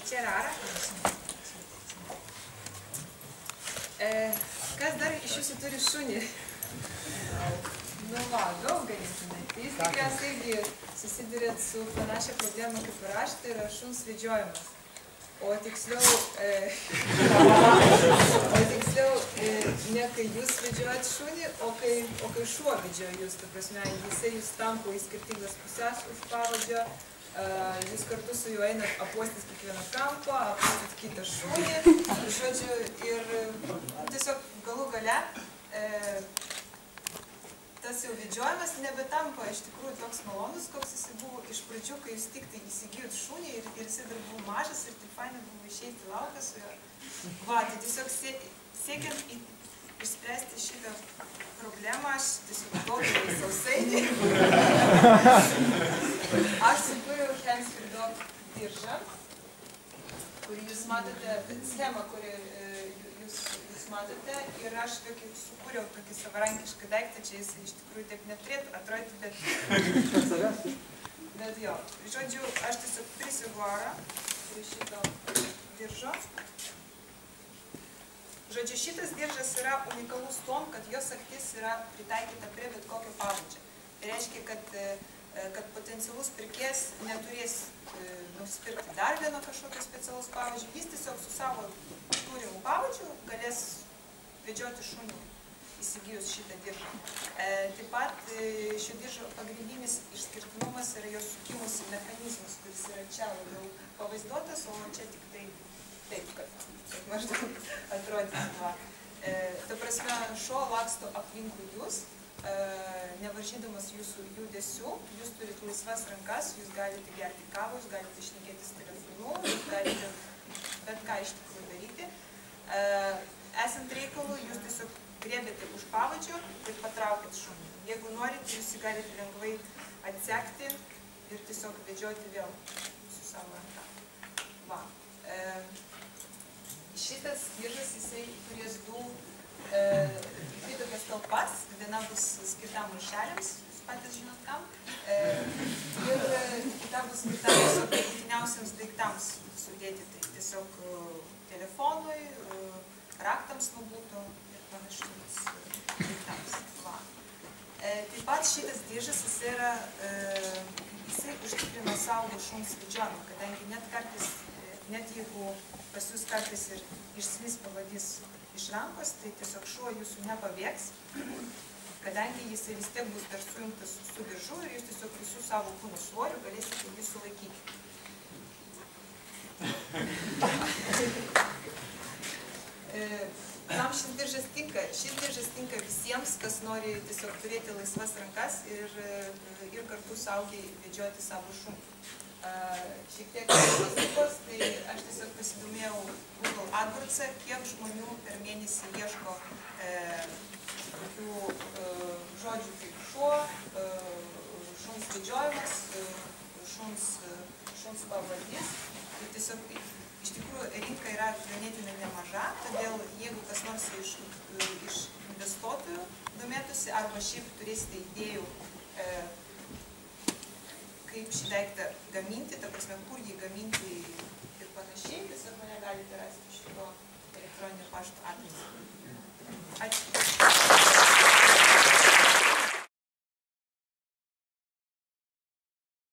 Čia Rara. Kas dar iš jūsų turi šunį? Nu va, daug ganėtinai. Tai jūs tikriausiai irgi susidurėt su panašia problema kaip ir aš, tai yra šuns vedžiojimas. O tiksliau, ne kai jūs vedžiojat šunį, o kai šuo vedžioja jūs, ta prasme, jisai jūs tampo į skirtingas pusės už pavadžio, jūs kartu su juo einat apuostis kiekvieną kampą, apuostis kitą šunį, žodžiu, ir tiesiog galų gale tas jau vedžiojimas nebetampa iš tikrųjų toks malonus, koks jisai buvo iš pradžių, kai jūs tik tai įsigijot šunį ir jisai dar buvo mažas ir taip fainai buvo išeiti į lauką su juo. Va, tai tiesiog siekiant išspręsti šitą problemą, aš tiesiog duodavau į sausainį. Aš sukūriau Hamster Dog diržą, kurį jūs matote, schemą, kurį jūs matote, ir aš sukūriau tokį savarankišką daiktą, čia jis iš tikrųjų taip neturėtų atrodyti, bet jo. Žodžiu, aš tiesiog prisiuvu orą prie šito diržo. Žodžiu, šitas diržas yra unikalus tom, kad jos sagtis yra pritaikyta prie bet kokio pavadžio. Tai reiškia, kad potencialus pirkėjas neturės nusipirkti dar vieno kažkokio specialaus pavadžio, jis tiesiog su savo turimų pavadžių galės vedžioti šunį, įsigijus šitą diržą. Taip pat šio diržo pagrindinis išskirtinumas yra jos sukimosi mechanizmas, kuris yra čia labiau pavaizduotas, o čia tik tai taip, kad maždaug atrodys. Ta prasme, šuo laksto aplinkui jūs, nevaržydamas jūsų judesių, jūs turite laisvas rankas, jūs galite gerti kavą, jūs galite šnekėtis telefonu, jūs galite bet ką iš tikrųjų daryti. Esant reikalų, jūs tiesiog griebėte už pavadžio ir patraukit šunį. Jeigu norite, jūs jį galite lengvai atsekti ir tiesiog vedžioti vėl su savo ranka. Va. Šitas diržas, jisai turės dvi tokias talpas, viena bus skirta maišeliams, jūs patys žinot kam, ir kita bus skirta tiesiog būtiniausiams daiktams sudėti, tai tiesiog telefonui, raktams nuo būtų ir panašiems daiktams. Taip pat šitas diržas, jisai užtikrina saugų šuns vedžiojimą, kadangi net jeigu pas jūs kartais ir išslys pavadys iš rankos, tai tiesiog šuo jūsų nepabėgs, kadangi jisai vis tiek bus dar sujungtas su diržu ir jūs tiesiog visų savo kūno svorių galėsite jį sulaikyti. Kam šis diržas tinka? Šis diržas tinka visiems, kas nori tiesiog turėti laisvas rankas ir kartu saugiai vedžioti savo šunį. Šiek tiek statistikos, tai aš tiesiog pasidomėjau Google AdWords'e, kiek žmonių per mėnesį ieško tokių žodžių kaip šuo, šuns vedžiojimas, šuns pavadys. Tai tiesiog iš tikrųjų rinka yra ganėtinai nemaža, todėl jeigu kas nors iš investuotojų domėtųsi arba šiaip turėsite idėjų, kaip šį daiktą gaminti, ta prasme, kur jį gaminti ir panašiai, tiesiog mane galite rasti šito elektroninio pašto adresą. Ačiū.